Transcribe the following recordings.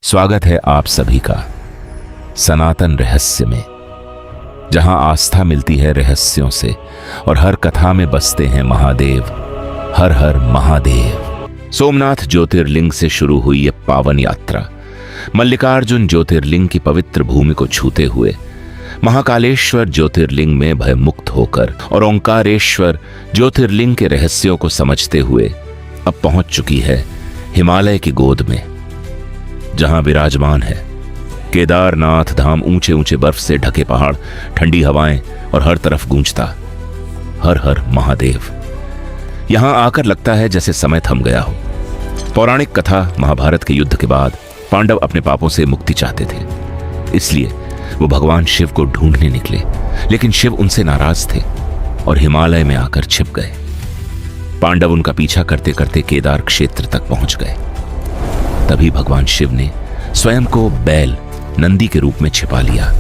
स्वागत है आप सभी का सनातन रहस्य में, जहां आस्था मिलती है रहस्यों से और हर कथा में बसते हैं महादेव। हर हर महादेव। सोमनाथ ज्योतिर्लिंग से शुरू हुई ये पावन यात्रा मल्लिकार्जुन ज्योतिर्लिंग की पवित्र भूमि को छूते हुए महाकालेश्वर ज्योतिर्लिंग में भयमुक्त होकर और ओंकारेश्वर ज्योतिर्लिंग के रहस्यों को समझते हुए अब पहुंच चुकी है हिमालय की गोद में, जहां विराजमान है केदारनाथ धाम। ऊंचे ऊंचे बर्फ से ढके पहाड़, ठंडी हवाएं और हर तरफ गूंजता हर हर महादेव। यहां आकर लगता है जैसे समय थम गया हो। पौराणिक कथा, महाभारत के युद्ध के बाद पांडव अपने पापों से मुक्ति चाहते थे, इसलिए वो भगवान शिव को ढूंढने निकले, लेकिन शिव उनसे नाराज थे और हिमालय में आकर छिप गए। पांडव उनका पीछा करते करते केदार क्षेत्र तक पहुंच गए। तभी भगवान शिव ने स्वयं को बैल नंदी के रूप में छिपा लिया।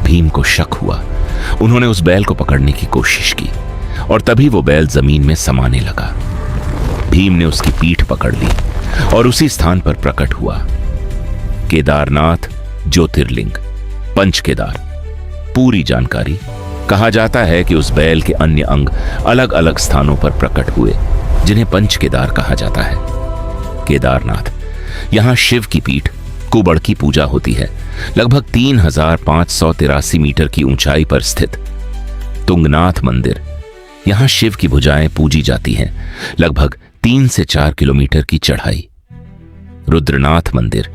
भीम को शक हुआ। उन्होंने उस बैल को पकड़ने की कोशिश की और तभी वो बैल जमीन में समाने लगा। भीम ने उसकी पीठ पकड़ ली और उसी स्थान पर प्रकट हुआ केदारनाथ ज्योतिर्लिंग, पंच केदार। पूरी जानकारी। कहा जाता है कि उस बैल के अन्य अंग अलग अलग स्थानों पर प्रकट हुए, जिन्हें पंच केदार कहा जाता है। केदारनाथ, यहां शिव की पीठ कुबड़ की पूजा होती है। लगभग 3583 मीटर की ऊंचाई पर स्थित तुंगनाथ मंदिर, यहां शिव की भुजाएं पूजी जाती हैं। लगभग 3 से 4 किलोमीटर की चढ़ाई। रुद्रनाथ मंदिर,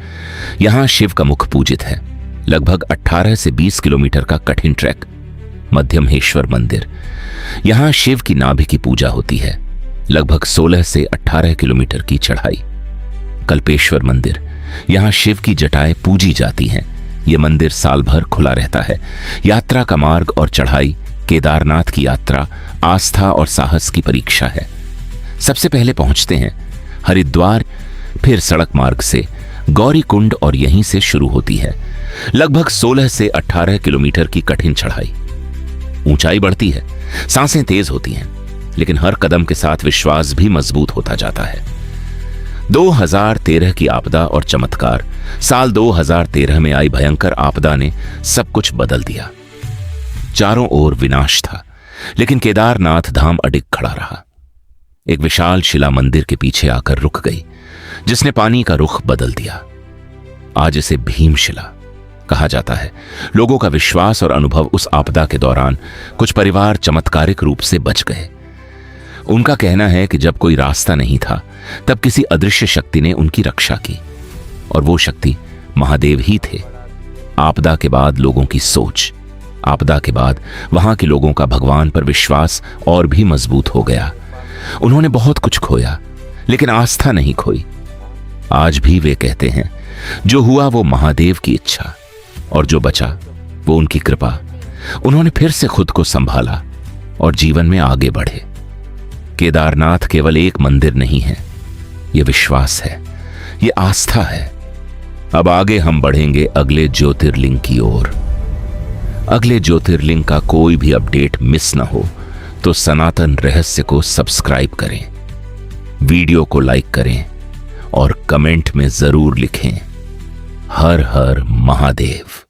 यहां शिव का मुख पूजित है। लगभग 18 से 20 किलोमीटर का कठिन ट्रैक। मध्यमहेश्वर मंदिर, यहां शिव की नाभि की पूजा होती है। लगभग 16 से 18 किलोमीटर की चढ़ाई। कल्पेश्वर मंदिर, यहां शिव की जटाएं पूजी जाती हैं। यह मंदिर साल भर खुला रहता है। यात्रा का मार्ग और चढ़ाई। केदारनाथ की यात्रा आस्था और साहस की परीक्षा है। सबसे पहले पहुंचते हैं हरिद्वार, फिर सड़क मार्ग से गौरी कुंड और यहीं से शुरू होती है लगभग 16 से 18 किलोमीटर की कठिन चढ़ाई। ऊंचाई बढ़ती है, सांसें तेज होती हैं, लेकिन हर कदम के साथ विश्वास भी मजबूत होता जाता है। 2013 की आपदा और चमत्कार। साल 2013 में आई भयंकर आपदा ने सब कुछ बदल दिया। चारों ओर विनाश था, लेकिन केदारनाथ धाम अडिग खड़ा रहा। एक विशाल शिला मंदिर के पीछे आकर रुक गई, जिसने पानी का रुख बदल दिया। आज इसे भीमशिला कहा जाता है। लोगों का विश्वास और अनुभव उस आपदा के दौरान कुछ परिवार चमत्कारिक रूप से बच गए। उनका कहना है कि जब कोई रास्ता नहीं था, तब किसी अदृश्य शक्ति ने उनकी रक्षा की, और वो शक्ति महादेव ही थे। आपदा के बाद लोगों की सोच, आपदा के बाद वहां के लोगों का भगवान पर विश्वास और भी मजबूत हो गया। उन्होंने बहुत कुछ खोया, लेकिन आस्था नहीं खोई। आज भी वे कहते हैं, जो हुआ वो महादेव की इच्छा, और जो बचा वो उनकी कृपा। उन्होंने फिर से खुद को संभाला और जीवन में आगे बढ़े। केदारनाथ केवल एक मंदिर नहीं है, ये विश्वास है, ये आस्था है। अब आगे हम बढ़ेंगे अगले ज्योतिर्लिंग की ओर। अगले ज्योतिर्लिंग का कोई भी अपडेट मिस ना हो तो सनातन रहस्य को सब्सक्राइब करें, वीडियो को लाइक करें और कमेंट में जरूर लिखें हर हर महादेव।